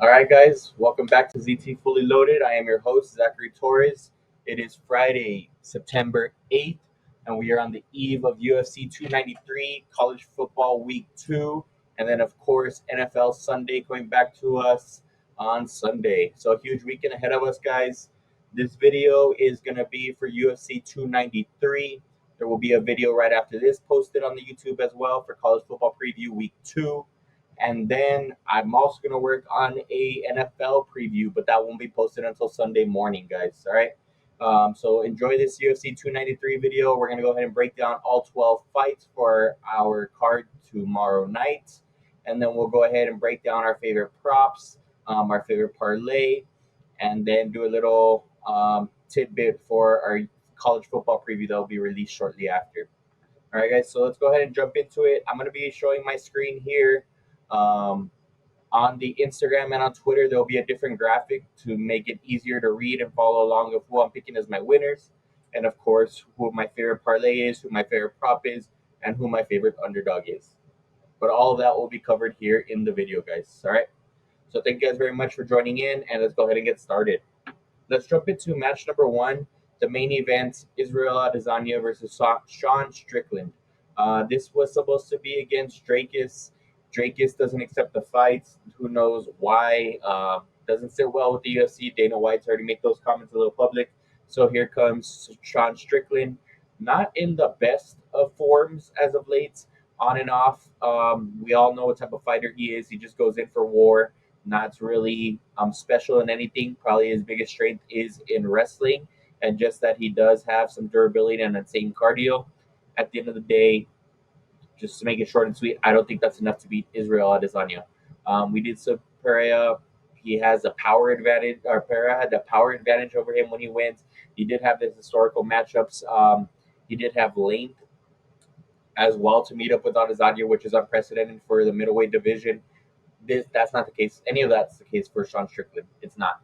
All right, guys, welcome back to ZT Fully Loaded. I am your host, Zachary Torres. It is Friday, September 8th, and we are on the eve of UFC 293, College Football Week 2, and then, of course, NFL Sunday coming back to us on Sunday. So, a huge weekend ahead of us, guys. This video is going to be for UFC 293. There will be a video right after this posted on the YouTube as well for College Football Preview Week 2. And then I'm also going to work on a NFL preview, but that won't be posted until Sunday morning, guys. All right. So enjoy this UFC 293 video. We're going to go ahead and break down all 12 fights for our card tomorrow night. And then we'll go ahead and break down our favorite props, our favorite parlay, and then do a little tidbit for our college football preview that will be released shortly after. All right, guys, so let's go ahead and jump into it. I'm going to be showing my screen here. Um, on the Instagram and on Twitter, there'll be a different graphic to make it easier to read and follow along of who I'm picking as my winners. And of course, who my favorite parlay is, who my favorite prop is, and who my favorite underdog is. But all of that will be covered here in the video, guys. All right. So thank you guys very much for joining in, and let's go ahead and get started. Let's jump into match number one, the main event, Israel Adesanya versus Sean Strickland. This was supposed to be against Drakus. Drakus doesn't accept the fights. Who knows why? Doesn't sit well with the UFC. Dana White's already made those comments a little public. So here comes Sean Strickland. Not in the best of forms as of late, on and off. We all know what type of fighter he is. He just goes in for war. Not really special in anything. Probably his biggest strength is in wrestling, and just that he does have some durability and insane cardio. At the end of the day, just to make it short and sweet, I don't think that's enough to beat Israel Adesanya. We did some Pereira. He has a power advantage, or Pereira had the power advantage over him when he wins. He did have his historical matchups. He did have length as well to meet up with Adesanya, which is unprecedented for the middleweight division. That's not the case. Any of that's the case for Sean Strickland. It's not.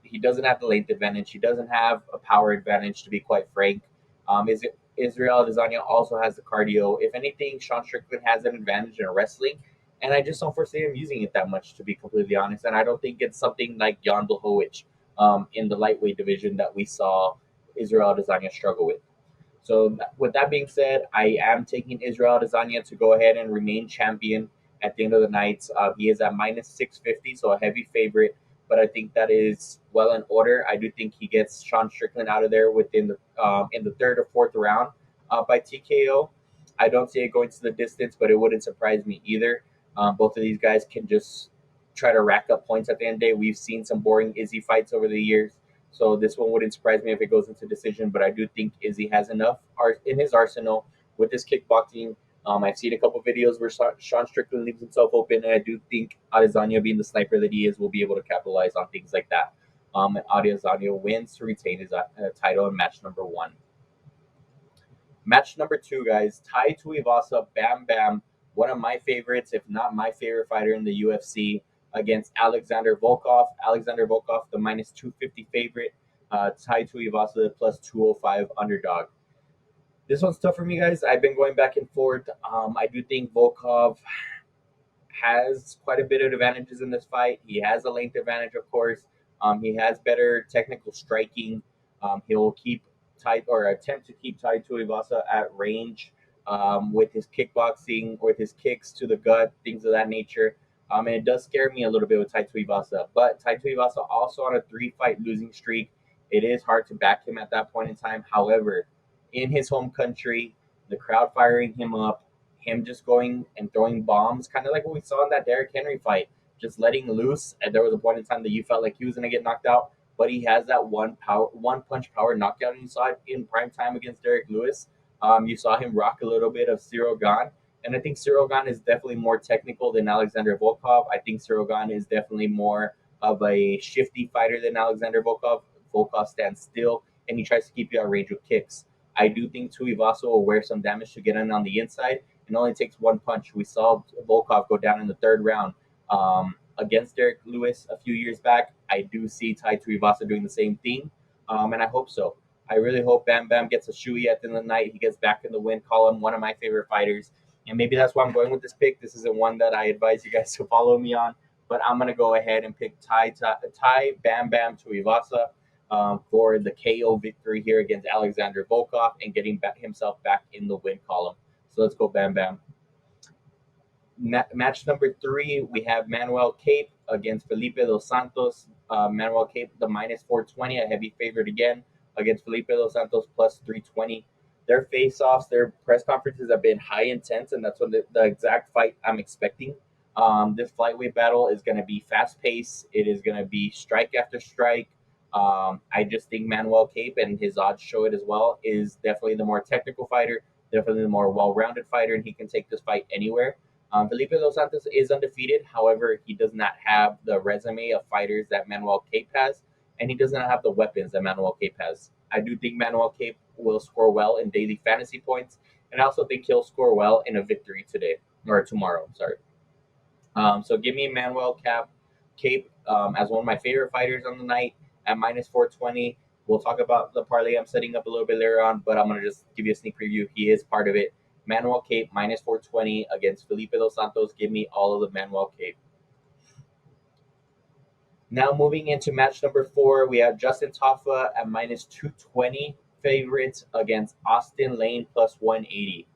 He doesn't have the length advantage. He doesn't have a power advantage, to be quite frank. Is it Israel Adesanya also has the cardio? If anything, Sean Strickland has an advantage in wrestling, and I just don't foresee him using it that much, to be completely honest. And I don't think it's something like Jan Blachowicz in the lightweight division that we saw Israel Adesanya struggle with. So with that being said, I am taking Israel Adesanya to go ahead and remain champion at the end of the night. He is at minus 650, so a heavy favorite, but I think that is well in order. I do think he gets Sean Strickland out of there within the in the third or fourth round by TKO. I don't see it going to the distance, but it wouldn't surprise me either. Both of these guys can just try to rack up points at the end of the day. We've seen some boring Izzy fights over the years. So this one wouldn't surprise me if it goes into decision, but I do think Izzy has enough in his arsenal with his kickboxing. I've seen a couple videos where Sean Strickland leaves himself open, and I do think Adesanya, being the sniper that he is, will be able to capitalize on things like that. And Adesanya wins to retain his title in match number one. Match number two, guys, Tai Tuivasa, Bam Bam, one of my favorites, if not my favorite fighter in the UFC, against Alexander Volkov. Alexander Volkov, the minus 250 favorite. Tai Tuivasa, the plus 205 underdog. This one's tough for me, guys. I've been going back and forth. I do think Volkov has quite a bit of advantages in this fight. He has a length advantage, of course. He has better technical striking. He'll keep tight or attempt to keep Tai Tuivasa at range with his kickboxing or with his kicks to the gut, things of that nature. And it does scare me a little bit with Tai Tuivasa. But Tai Tuivasa also on a 3-fight losing streak. It is hard to back him at that point in time. However, in his home country, the crowd firing him up, him just going and throwing bombs, kind of like what we saw in that Derrick Henry fight, just letting loose. And there was a point in time that you felt like he was going to get knocked out, but he has that one punch power knockout, and you saw it in prime time against Derek Lewis. You saw him rock a little bit of Cyril Gane, and I think Cyril Gane is definitely more technical than Alexander Volkov. I think Cyril Gane is definitely more of a shifty fighter than Alexander Volkov. Volkov stands still, and he tries to keep you at range with kicks. I do think Tuivasa will wear some damage to get in on the inside. It only takes one punch. We saw Volkov go down in the third round against Derek Lewis a few years back. I do see Tai Tuivasa doing the same thing, and I hope so. I really hope Bam Bam gets a shoey at the end of the night. He gets back in the win column, one of my favorite fighters. And maybe that's why I'm going with this pick. This isn't one that I advise you guys to follow me on, but I'm gonna go ahead and pick Ty Bam Bam Tuivasa for the KO victory here against Alexander Volkov and getting himself back in the win column. So let's go Bam Bam. Match number 3, we have Manuel Cape against Felipe Dos Santos. Manuel Cape, the minus 420, a heavy favorite again against Felipe Dos Santos plus 320. Their face-offs, their press conferences have been high intense, and that's what the exact fight I'm expecting. This flyweight battle is going to be fast-paced. It is going to be strike after strike. I just think Manuel Cape, and his odds show it as well, is definitely the more technical fighter, definitely the more well-rounded fighter, and he can take this fight anywhere. Felipe Dos Santos is undefeated. However, he does not have the resume of fighters that Manuel Cape has, and he does not have the weapons that Manuel Cape has. I do think Manuel Cape will score well in daily fantasy points, and I also think he'll score well in a victory today or tomorrow. Sorry. So give me Cape as one of my favorite fighters on the night at minus 420. We'll talk about the parlay I'm setting up a little bit later on, but I'm going to just give you a sneak preview. He is part of it. Manuel Cape minus 420 against Felipe Dos Santos. Give me all of the Manuel Cape. Now moving into match number 4, we have Justin Tafa at minus 220 favorites against Austin Lane plus 180.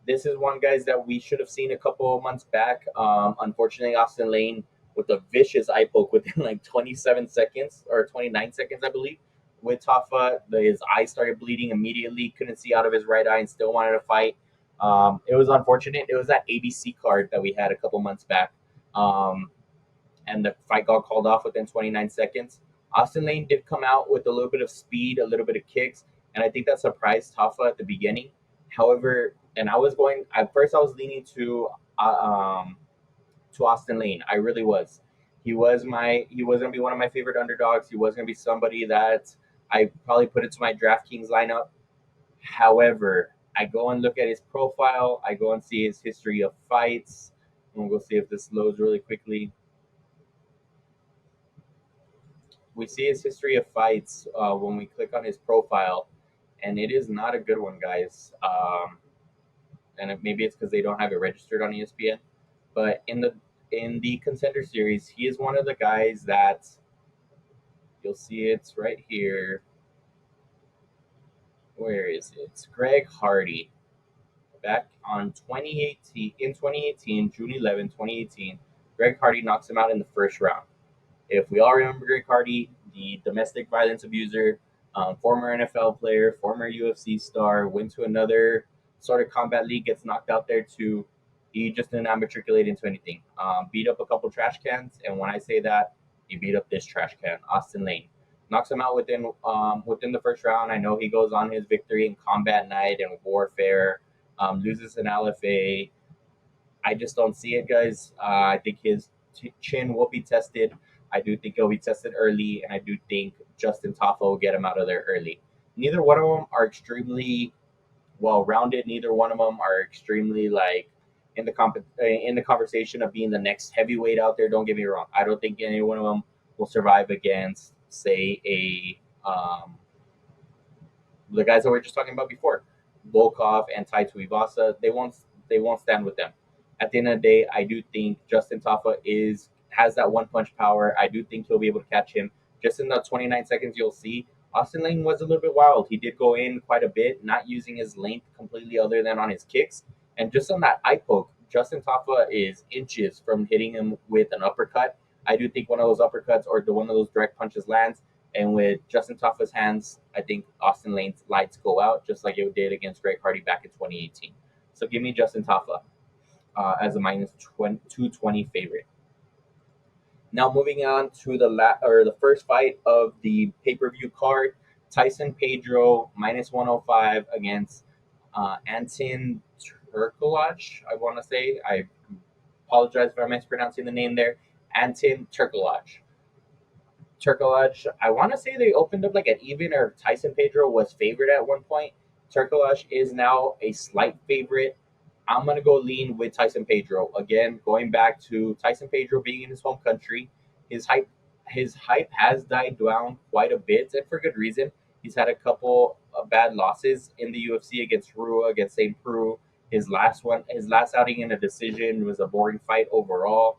This is one, guys, that we should have seen a couple of months back. Unfortunately, Austin Lane with a vicious eye poke within like 27 seconds or 29 seconds, I believe. With Tafa, his eye started bleeding immediately, couldn't see out of his right eye and still wanted to fight. It was unfortunate. It was that ABC card that we had a couple months back. And the fight got called off within 29 seconds. Austin Lane did come out with a little bit of speed, a little bit of kicks, and I think that surprised Tafa at the beginning. However, and I was going at first. I was leaning to Austin Lane. I really was. He was gonna be one of my favorite underdogs. He was gonna be somebody that I probably put into my DraftKings lineup. However, I go and look at his profile. I go and see his history of fights. And we'll go see if this loads really quickly. We see his history of fights when we click on his profile, and it is not a good one, guys. And maybe it's because they don't have it registered on ESPN. But in the Contender Series, he is one of the guys that you'll see it's right here. Where is it? It's Greg Hardy. Back on 2018, June 11, 2018, Greg Hardy knocks him out in the first round. If we all remember Greg Hardy, the domestic violence abuser, former NFL player, former UFC star, went to another sort of combat league, gets knocked out there too. He just did not matriculate into anything. Beat up a couple trash cans, and when I say that, he beat up this trash can, Austin Lane. Knocks him out within the first round. I know he goes on his victory in Combat Night and Warfare, loses an LFA. I just don't see it, guys. I think his chin will be tested. I do think he'll be tested early, and I do think Justin Tafa will get him out of there early. Neither one of them are extremely well-rounded. Neither one of them are extremely like in the conversation of being the next heavyweight out there. Don't get me wrong. I don't think any one of them will survive against, say, the guys that we were just talking about before, Volkov and Tai Tuivasa. They won't stand with them. At the end of the day, I do think Justin Tafa has that one punch power. I do think he'll be able to catch him. Just in the 29 seconds, you'll see Austin Lane was a little bit wild. He did go in quite a bit, not using his length completely other than on his kicks. And just on that eye poke, Justin Tafa is inches from hitting him with an uppercut. I do think one of those uppercuts or one of those direct punches lands. And with Justin Tafa's hands, I think Austin Lane's lights go out, just like it did against Greg Hardy back in 2018. So give me Justin Tafa as a minus 220 favorite. Now moving on to the first fight of the pay-per-view card, Tyson Pedro minus 105 against Anton Turkalaj. I want to say, I apologize if I'm mispronouncing the name there. Anton Turkalaj. I want to say they opened up like an even, or Tyson Pedro was favored at one point. Turkalaj is now a slight favorite. I'm going to go lean with Tyson Pedro. Again, going back to Tyson Pedro being in his home country, his hype has died down quite a bit, and for good reason. He's had a couple of bad losses in the UFC against Rua, against St. Preux. His last outing in a decision was a boring fight overall.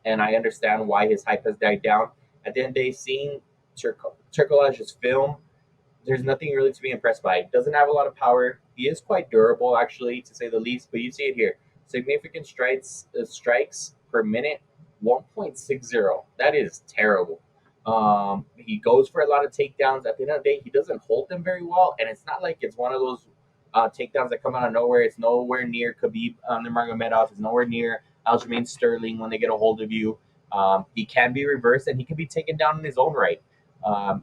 and I understand why his hype has died down. At the end of the day, seeing Turcolage's film, there's nothing really to be impressed by. Doesn't have a lot of power. He is quite durable, actually, to say the least. But you see it here: significant strikes per minute, 1.60. That is terrible. He goes for a lot of takedowns. At the end of the day, he doesn't hold them very well, and it's not like it's one of those takedowns that come out of nowhere. It's nowhere near Khabib Nurmagomedov. It's nowhere near Aljamain Sterling when they get a hold of you. He can be reversed, and he can be taken down in his own right.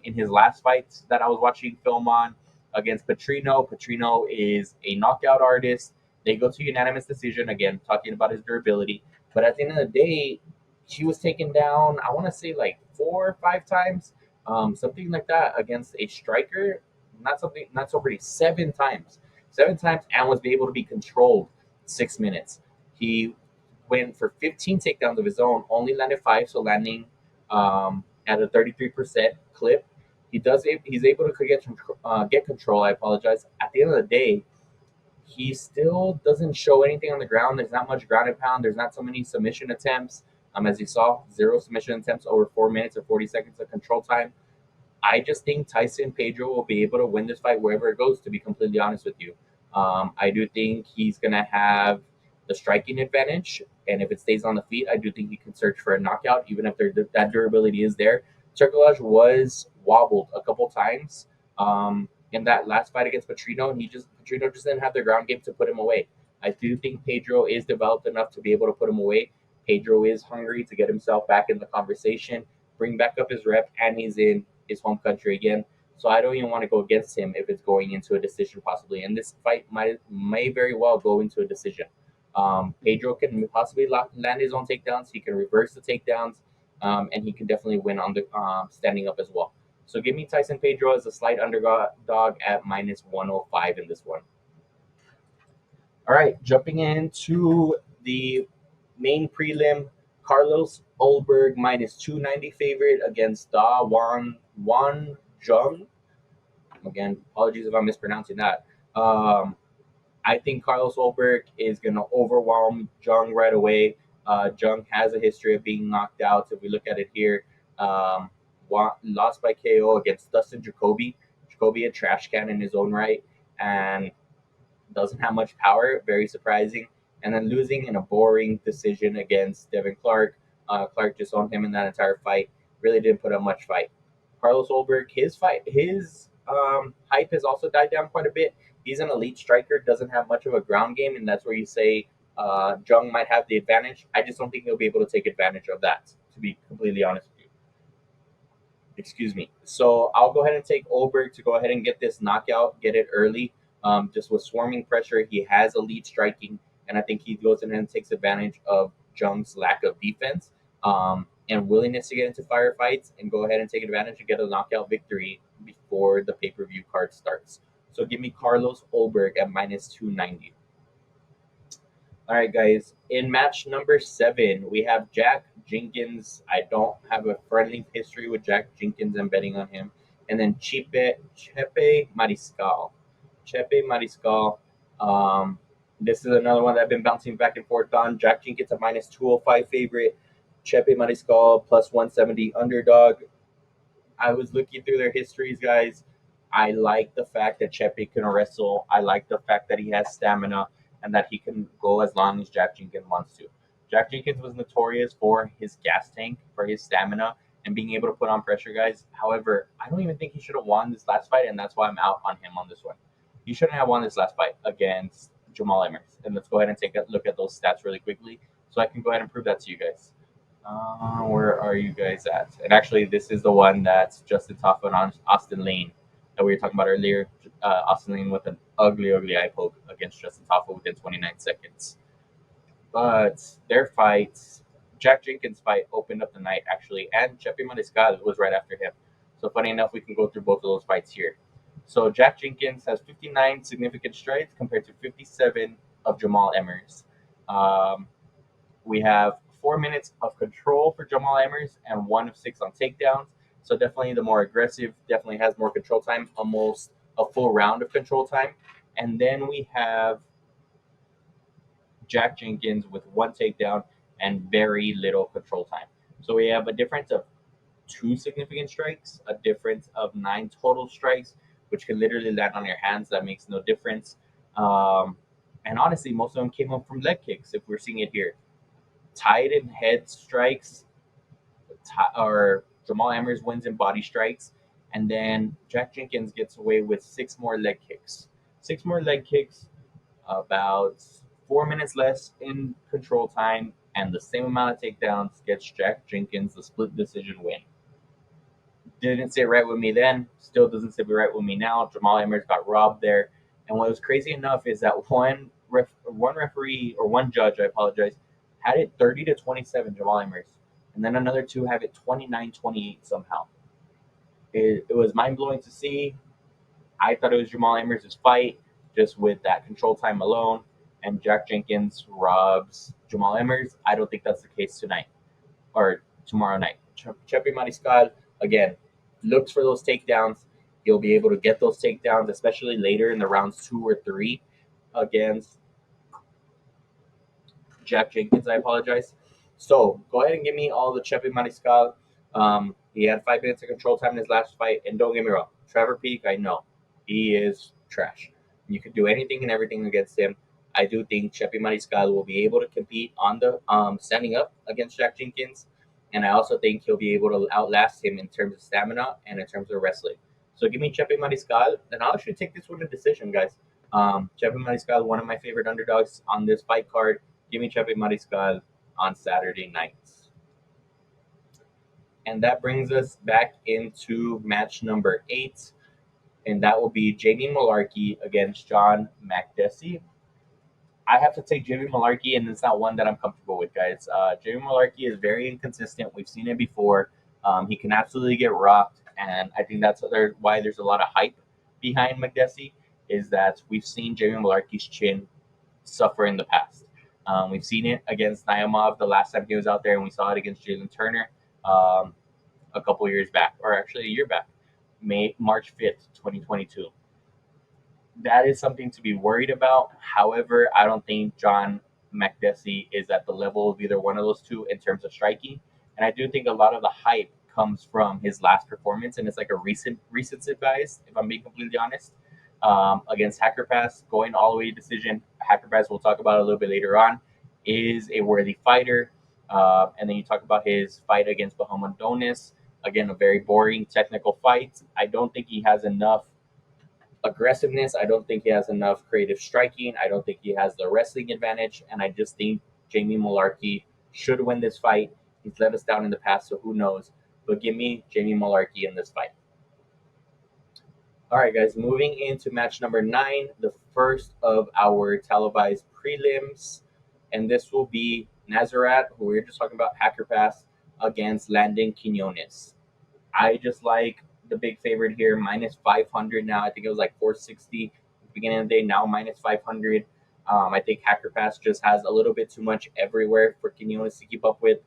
In his last fight that I was watching film on against Petrino. Petrino is a knockout artist. They go to unanimous decision, again, talking about his durability. But at the end of the day, he was taken down, I want to say like 4 or 5 times, something like that, against a striker. Not so pretty, 7 times. 7 times, and was able to be controlled 6 minutes. He went for 15 takedowns of his own, only landed 5, so landing at a 33% clip. He's able to get control. I apologize. At the end of the day, he still doesn't show anything on the ground. There's not much ground and pound. There's not so many submission attempts. As you saw, 0 submission attempts over 4 minutes or 40 seconds of control time. I just think Tyson Pedro will be able to win this fight wherever it goes, to be completely honest with you. I do think he's going to have the striking advantage. And if it stays on the feet, I do think he can search for a knockout, even if that durability is there. Turcolage was wobbled a couple times in that last fight against Petrino. Petrino just didn't have the ground game to put him away. I do think Pedro is developed enough to be able to put him away. Pedro is hungry to get himself back in the conversation, bring back up his rep, and he's in his home country again. So I don't even want to go against him if it's going into a decision possibly. And this fight may very well go into a decision. Pedro can possibly land his own takedowns. He can reverse the takedowns, and he can definitely win on the standing up as well. So give me Tyson Pedro as a slight underdog at minus 105 in this one. All right, jumping into the main prelim, Carlos Ulberg minus 290 favorite against Da Wan Jung. Again, apologies if I'm mispronouncing that. I think Carlos Ulberg is going to overwhelm Jung right away. Jung has a history of being knocked out. If we look at it here, lost by KO against Dustin Jacoby. Jacoby, a trash can in his own right, and doesn't have much power. Very surprising. And then losing in a boring decision against Devin Clark. Clark just owned him in that entire fight. Really didn't put up much fight. Carlos Ulberg, his hype has also died down quite a bit. He's an elite striker, doesn't have much of a ground game, and that's where you say Jung might have the advantage. I just don't think he'll be able to take advantage of that, to be completely honest with you. Excuse me. So I'll go ahead and take Ulberg to go ahead and get this knockout, get it early. Just with swarming pressure, he has elite striking, and I think he goes in and takes advantage of Jung's lack of defense and willingness to get into firefights and go ahead and take advantage and get a knockout victory before the pay-per-view card starts. So give me Carlos Ulberg at minus 290. All right, guys. In match number 7, we have Jack Jenkins. I don't have a friendly history with Jack Jenkins. I'm betting on him. And then Chepe Mariscal. Chepe Mariscal. This is another one that I've been bouncing back and forth on. Jack Jenkins a minus 205 favorite. Chepe Mariscal plus 170 underdog. I was looking through their histories, guys. I like the fact that Chepe can wrestle. I like the fact that he has stamina and that he can go as long as Jack Jenkins wants to. Jack Jenkins was notorious for his gas tank, for his stamina, and being able to put on pressure, guys. However, I don't even think he should have won this last fight, and that's why I'm out on him on this one. He shouldn't have won this last fight against Jamal Emmers. And let's go ahead and take a look at those stats really quickly so I can go ahead and prove that to you guys. Where are you guys at? And actually, this is the one that's Justin Taffa and Austin Lane that we were talking about earlier. Austin Lane with an ugly eye poke against Justin Taffa within 29 seconds. But their fights, Jack Jenkins' fight opened up the night, actually, and Chepe Mariscal was right after him. So funny enough, we can go through both of those fights here. So Jack Jenkins has 59 significant strides compared to 57 of Jamal Emmers. We have 4 minutes of control for Jamal Emmers and 1 of 6 on takedowns. So definitely the more aggressive, definitely has more control time, almost a full round of control time. And then we have Jack Jenkins with 1 takedown and very little control time. So we have a difference of 2 significant strikes, a difference of 9 total strikes, which can literally land on your hands. That makes no difference. And honestly, most of them came up from leg kicks. If we're seeing it here, tied in head strikes, or Jamal Emmers wins in body strikes, and then Jack Jenkins gets away with 6 more leg kicks. 6 more leg kicks, about 4 minutes less in control time, and the same amount of takedowns gets Jack Jenkins the split decision win. Didn't sit right with me then, still doesn't sit right with me now. Jamal Emmers got robbed there. And what was crazy enough is that one referee, or one judge, I apologize, had it 30-27 Jamal Emmers, and then another two have it 29-28 somehow. It was mind blowing to see. I thought it was Jamal Emmers' fight just with that control time alone, and Jack Jenkins robs Jamal Emmers. I don't think that's the case tonight or tomorrow night. Chepe Mariscal, again, looks for those takedowns. He'll be able to get those takedowns, especially later in the rounds 2 or 3 against Jack Jenkins. I apologize. So go ahead and give me all the Chepe Mariscal. He had 5 minutes of control time in his last fight, and don't get me wrong, Trevor Peak, I know he is trash. You can do anything and everything against him. I do think Chepe Mariscal will be able to compete on the standing up against Jack Jenkins, and I also think he'll be able to outlast him in terms of stamina and in terms of wrestling. So give me Chepe Mariscal, and I'll actually take this one to decision, guys. Chepe Mariscal, one of my favorite underdogs on this fight card. Give me Chepe Mariscal on Saturday nights. And that brings us back into match number 8, and that will be Jamie Mullarkey against John Makdessi. I have to take Jamie Mullarkey, and it's not one that I'm comfortable with, guys. Jamie Mullarkey is very inconsistent. We've seen it before. He can absolutely get rocked, and I think that's why there's a lot of hype behind Makdessi, is that we've seen Jamie Mullarkey's chin suffer in the past. We've seen it against Naimov the last time he was out there, and we saw it against Jalen Turner a couple years back, or actually a year back, March 5th, 2022. That is something to be worried about. However, I don't think John Makdessi is at the level of either one of those two in terms of striking. And I do think a lot of the hype comes from his last performance, and it's like a recency bias, if I'm being completely honest. Against Hacker Pass, going all the way to decision. Hacker Pass, we'll talk about a little bit later on, is a worthy fighter. And then you talk about his fight against Bahama Donis. Again, a very boring technical fight. I don't think he has enough aggressiveness. I don't think he has enough creative striking. I don't think he has the wrestling advantage. And I just think Jamie Mullarkey should win this fight. He's let us down in the past, so who knows. But give me Jamie Mullarkey in this fight. All right, guys, moving into match number 9, the first of our televised prelims. And this will be Nazarat, who we were just talking about, Hacker Pass, against Landon Quinones. I just like the big favorite here, minus 500 now. I think it was like 460 at the beginning of the day, now minus 500. I think Hacker Pass just has a little bit too much everywhere for Quinones to keep up with.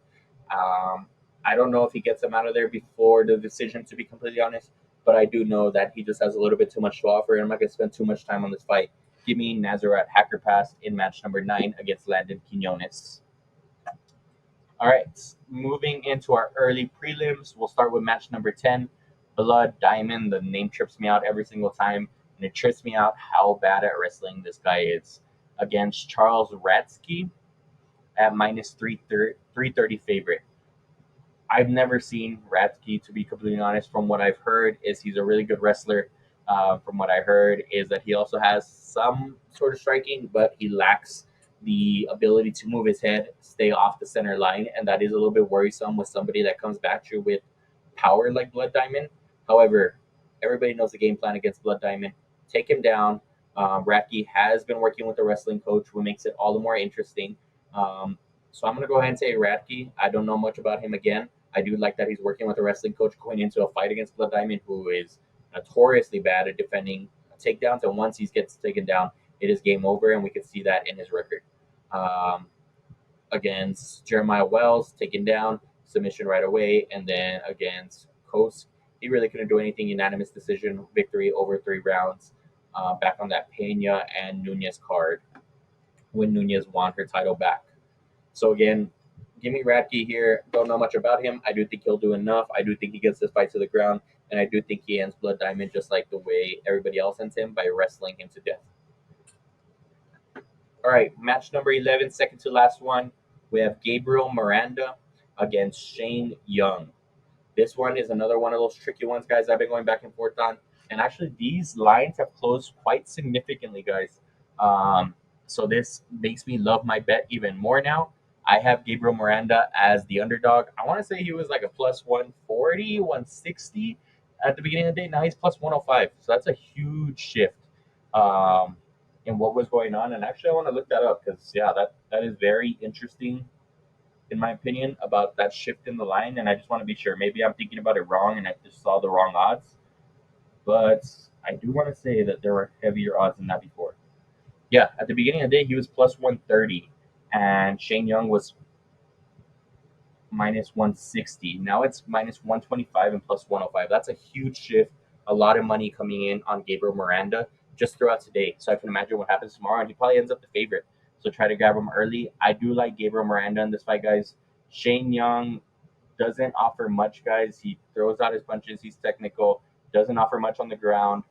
I don't know if he gets him out of there before the decision, to be completely honest, but I do know that he just has a little bit too much to offer, and I'm not going to spend too much time on this fight. Give me Nazarat Hacker Pass in match number 9 against Landon Quinones. All right, moving into our early prelims, we'll start with match number 10, Blood Diamond. The name trips me out every single time, and it trips me out how bad at wrestling this guy is, against Charles Ratsky at minus 330 favorite. I've never seen Ratsky, to be completely honest. From what I've heard, is he's a really good wrestler. From what I heard, is that he also has some sort of striking, but he lacks the ability to move his head, stay off the center line, and that is a little bit worrisome with somebody that comes back to you with power like Blood Diamond. However, everybody knows the game plan against Blood Diamond. Take him down. Ratsky has been working with a wrestling coach, who makes it all the more interesting. So I'm going to go ahead and say Ratsky. I don't know much about him again. I do like that he's working with a wrestling coach going into a fight against Blood Diamond, who is notoriously bad at defending takedowns. And once he gets taken down, it is game over, and we can see that in his record. Against Jeremiah Wells, taken down, submission right away. And then against Coase, he really couldn't do anything. Unanimous decision victory over 3 rounds. Back on that Pena and Nunez card when Nunez won her title back. So again, Give me Radke here. Don't know much about him. I do think he'll do enough. I do think he gets this fight to the ground, and I do think he ends Blood Diamond just like the way everybody else ends him, by wrestling him to death. All right, match number 11, second to last one. We have Gabriel Miranda against Shane Young. This one is another one of those tricky ones, guys. I've been going back and forth on, and actually these lines have closed quite significantly, guys. Um, so this makes me love my bet even more now. I have Gabriel Miranda as the underdog. I want to say he was like a plus 140, 160 at the beginning of the day. Now he's plus 105. So that's a huge shift in what was going on. And actually, I want to look that up because, yeah, that is very interesting in my opinion, about that shift in the line, and I just want to be sure. Maybe I'm thinking about it wrong, and I just saw the wrong odds. But I do want to say that there were heavier odds than that before. Yeah, at the beginning of the day, he was plus 130, and Shane Young was minus 160. Now it's minus 125 and plus 105. That's a huge shift. A lot of money coming in on Gabriel Miranda just throughout today. So I can imagine what happens tomorrow, and he probably ends up the favorite. So try to grab him early. I do like Gabriel Miranda in this fight, guys. Shane Young doesn't offer much, guys. He throws out his punches. He's technical. Doesn't offer much on the ground.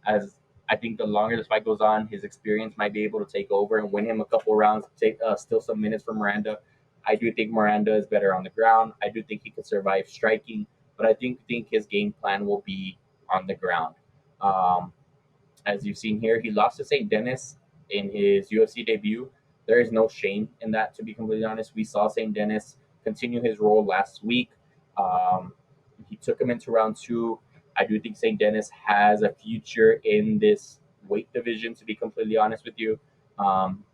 As I think the longer this fight goes on, his experience might be able to take over and win him a couple rounds. Take still some minutes from Miranda. I do think Miranda is better on the ground. I do think he could survive striking, but I think his game plan will be on the ground. Um, as you've seen here, he lost to St. Dennis in his UFC debut. There is no shame in that, to be completely honest. We saw St. Dennis continue his role last week. Um, he took him into round two. I do think St. Dennis has a future in this weight division, to be completely honest with you.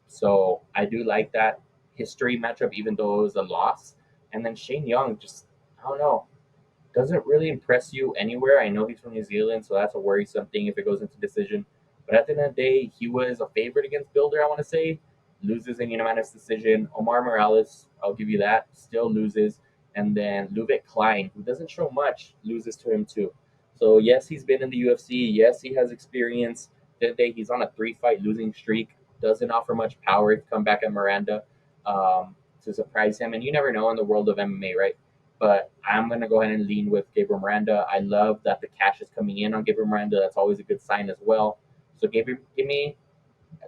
So I do like that history matchup, even though it was a loss. And then Shane Young, just, I don't know, doesn't really impress you anywhere. I know he's from New Zealand, so that's a worrisome thing if it goes into decision. But at the end of the day, he was a favorite against Builder, I want to say. Loses in unanimous decision. Omar Morales, I'll give you that, still loses. And then Ludwig Klein, who doesn't show much, loses to him too. So, yes, he's been in the UFC. Yes, he has experience. Today, he's on a 3-fight losing streak. Doesn't offer much power to come back at Miranda to surprise him. And you never know in the world of MMA, right? But I'm going to go ahead and lean with Gabriel Miranda. I love that the cash is coming in on Gabriel Miranda. That's always a good sign as well. So give me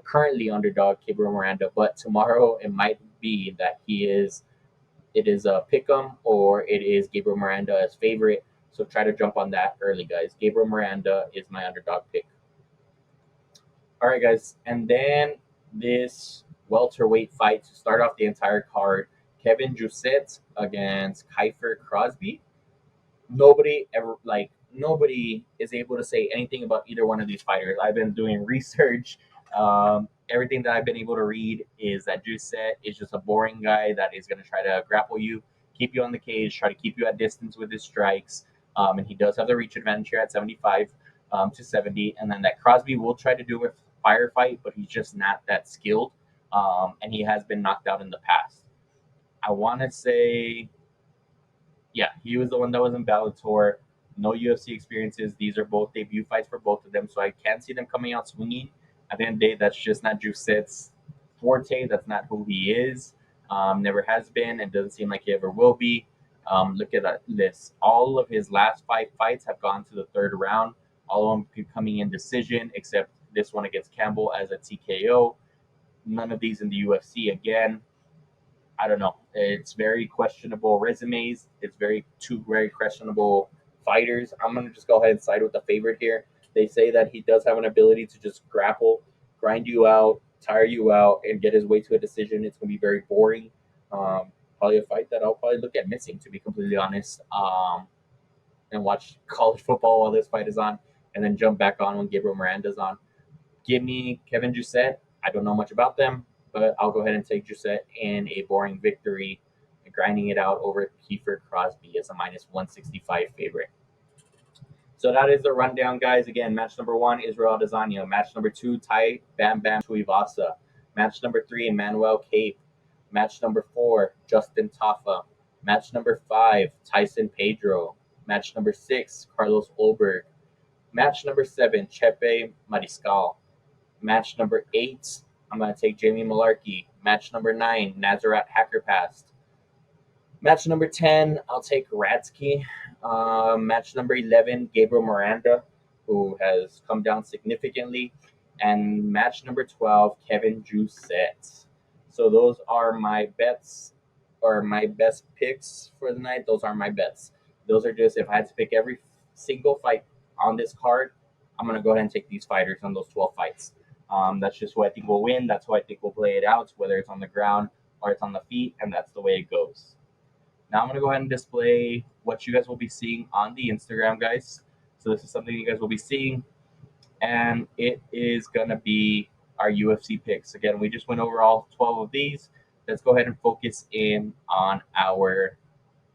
currently underdog Gabriel Miranda, but tomorrow it might be that it is a pick'em or it is Gabriel Miranda as favorite. So try to jump on that early, guys. Gabriel Miranda is my underdog pick. All right, guys, and then this welterweight fight to start off the entire card: Kevin Jousset against Kiefer Crosby. Nobody is able to say anything about either one of these fighters. I've been doing research. Everything that I've been able to read is that Jousset is just a boring guy that is going to try to grapple you, keep you on the cage, try to keep you at distance with his strikes. And he does have the reach advantage here at 75 to 70. And then that Crosby will try to do a firefight, but he's just not that skilled. And he has been knocked out in the past. I want to say, yeah, he was the one that was in Bellator. No UFC experiences. These are both debut fights for both of them, so I can't see them coming out swinging. At the end of the day, that's just not Jousset's forte. That's not who he is. Never has been, and doesn't seem like he ever will be. Look at that list. All of his last 5 fights have gone to the third round. All of them coming in decision, except this one against Campbell as a TKO. None of these in the UFC again. I don't know. It's very questionable resumes. It's two very questionable fighters. I'm gonna just go ahead and side with the favorite here. They say that he does have an ability to just grapple, grind you out, tire you out, and get his way to a decision. It's gonna be very boring. Probably a fight that I'll probably look at missing, to be completely honest. And watch college football while this fight is on, and then jump back on when Gabriel Miranda's on. Give me Kevin Jousset. I don't know much about them, but I'll go ahead and take Jousset in a boring victory, grinding it out over Kiefer Crosby as a minus 165 favorite. So that is the rundown, guys. Again, match number 1, Israel Adesanya. Match number 2, Tai Bam Bam Tuivasa. Match number 3, Emmanuel Cape. Match number 4, Justin Tafa. Match number 5, Tyson Pedro. Match number 6, Carlos Ulberg. Match number 7, Chepe Mariscal. Match number 8, I'm going to take Jamie Malarkey. Match number 9, Nazarat Hackerpast. Match number 10, I'll take Ratsky. Match number 11, Gabriel Miranda, who has come down significantly. And match number 12, Kevin Jousset. So those are my bets, or my best picks for the night. Those are my bets. Those are just, if I had to pick every single fight on this card, I'm going to go ahead and take these fighters on those 12 fights. That's just who I think will win. That's who I think will play it out, whether it's on the ground or it's on the feet, and that's the way it goes. Now I'm going to go ahead and display what you guys will be seeing on the Instagram, guys. So this is something you guys will be seeing, and it is going to be our UFC picks. Again, we just went over all 12 of these. Let's go ahead and focus in on our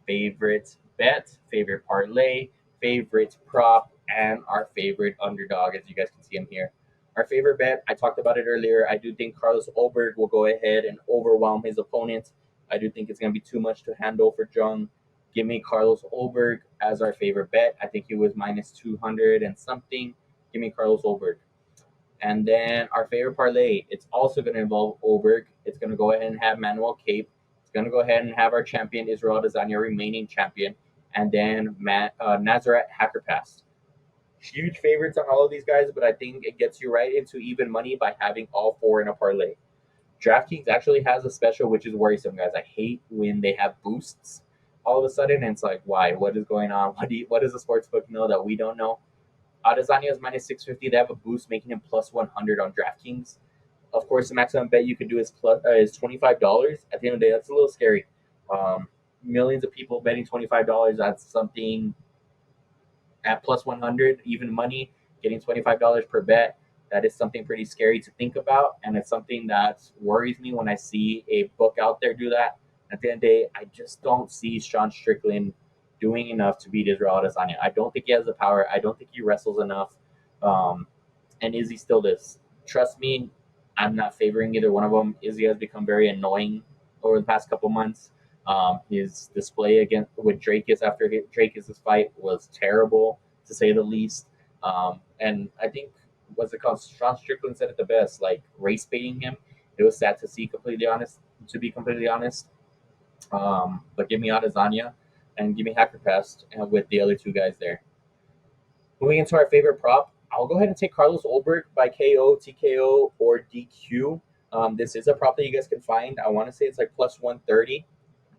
favorite bet, favorite parlay, favorite prop, and our favorite underdog, as you guys can see him here. Our favorite bet, I talked about it earlier. I do think Carlos Ulberg will go ahead and overwhelm his opponent. I do think it's going to be too much to handle for Jung. Give me Carlos Ulberg as our favorite bet. I think he was minus 200 and something. Give me Carlos Ulberg. And then our favorite parlay, it's also going to involve Ulberg. It's going to go ahead and have Manuel Cape. It's going to go ahead and have our champion, Israel Adesanya, remaining champion. And then Nazareth Hackerpass. Huge favorites on all of these guys, but I think it gets you right into even money by having all four in a parlay. DraftKings actually has a special, which is worrisome, guys. I hate when they have boosts all of a sudden, and it's like, why? What is going on? What does the sportsbook know that we don't know? Adesanya is minus 650. They have a boost, making him plus 100 on DraftKings. Of course, the maximum bet you can do is $25. At the end of the day, that's a little scary. Millions of people betting $25. That's something at plus 100, even money, getting $25 per bet. That is something pretty scary to think about, and it's something that worries me when I see a book out there do that. At the end of the day, I just don't see Sean Strickland doing enough to beat Israel Adesanya. I don't think he has the power. I don't think he wrestles enough. And Izzy still does. Trust me, I'm not favoring either one of them. Izzy has become very annoying over the past couple months. His display against with Drakus after Drakus' fight was terrible, to say the least. And I think, what's it called? Sean Strickland said it the best, like race baiting him. It was sad to see, to be completely honest. But give me Adesanya and give me Hacker Pest with the other two guys there. Moving into our favorite prop, I'll go ahead and take Carlos Ulberg by KO, TKO, or DQ. This is a prop that you guys can find. I want to say it's like plus 130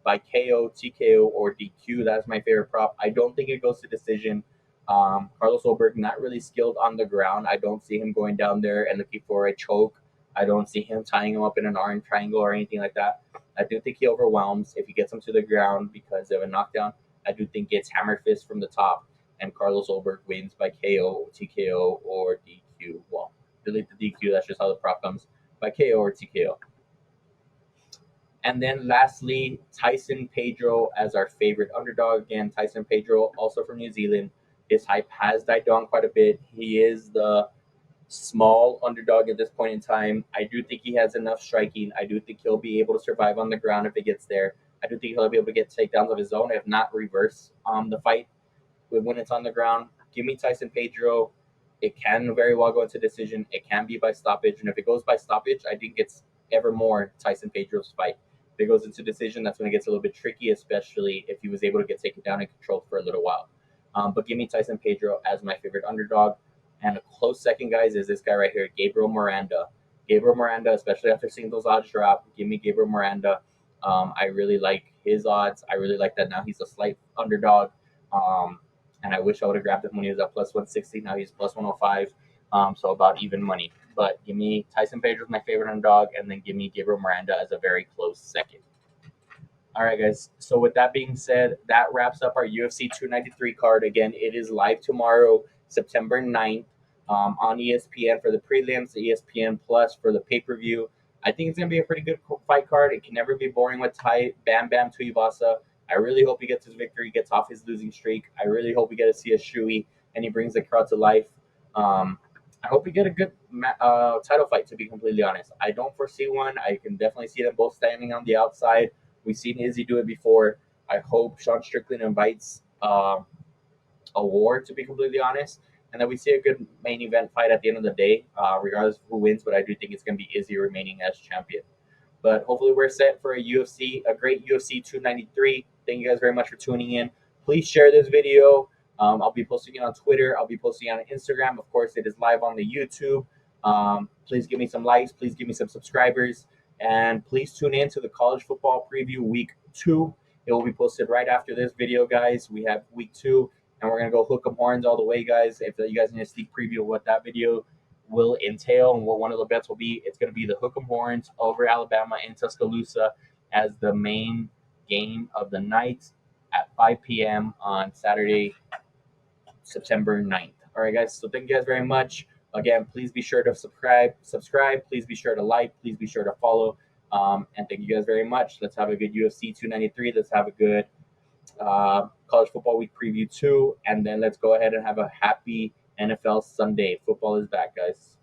by KO, TKO, or DQ. That's my favorite prop. I don't think it goes to decision. Carlos Ulberg, not really skilled on the ground. I don't see him going down there and looking for a choke. I don't see him tying him up in an arm triangle or anything like that. I do think he overwhelms if he gets him to the ground because of a knockdown. I do think it's hammer fist from the top, and Carlos Ulberg wins by KO, TKO, or DQ. Well, delete the DQ. That's just how the prop comes, by KO or TKO. And then lastly, Tyson Pedro as our favorite underdog. Again, Tyson Pedro, also from New Zealand. His hype has died down quite a bit. He is the small underdog at this point in time. I do think he has enough striking. I do think he'll be able to survive on the ground if it gets there. I do think he'll be able to get takedowns of his own, if not reverse the fight when it's on the ground. Give me Tyson Pedro. It can very well go into decision. It can be by stoppage. And if it goes by stoppage, I think it's ever more Tyson Pedro's fight. If it goes into decision, that's when it gets a little bit tricky, especially if he was able to get taken down and controlled for a little while. But give me Tyson Pedro as my favorite underdog. And a close second, guys, is this guy right here, Gabriel Miranda. Gabriel Miranda, especially after seeing those odds drop, give me Gabriel Miranda. I really like his odds. I really like that now he's a slight underdog. And I wish I would have grabbed him when he was at plus 160. Now he's plus 105. So about even money. But give me Tyson Pedro as my favorite underdog, and then give me Gabriel Miranda as a very close second. All right, guys. So with that being said, that wraps up our UFC 293 card. Again, it is live tomorrow, September 9th, on ESPN for the prelims, ESPN Plus for the pay-per-view. I think it's going to be a pretty good fight card. It can never be boring with Bam Bam Tuivasa. I really hope he gets his victory, gets off his losing streak. I really hope we get to see a Shui, and he brings the crowd to life. I hope we get a good title fight, to be completely honest. I don't foresee one. I can definitely see them both standing on the outside. We've seen Izzy do it before. I hope Sean Strickland invites a war, to be completely honest, and that we see a good main event fight at the end of the day, regardless of who wins. But I do think it's going to be Izzy remaining as champion. But hopefully we're set for a great UFC 293. Thank you guys very much for tuning in. Please share this video. I'll be posting it on Twitter. I'll be posting it on Instagram. Of course, it is live on the YouTube. Please give me some likes. Please give me some subscribers. And please tune in to the college football preview week 2. It will be posted right after this video, guys. We have week 2, and we're going to go hook 'em horns all the way, guys. If you guys need a sneak preview of what that video will entail and what one of the bets will be, it's going to be the hook 'em horns over Alabama in Tuscaloosa as the main game of the night at 5 p.m. on Saturday, September 9th. All right, guys. So thank you guys very much. Again, please be sure to subscribe. Please be sure to like. Please be sure to follow. And thank you guys very much. Let's have a good UFC 293. Let's have a good college football week preview 2. And then let's go ahead and have a happy NFL Sunday. Football is back, guys.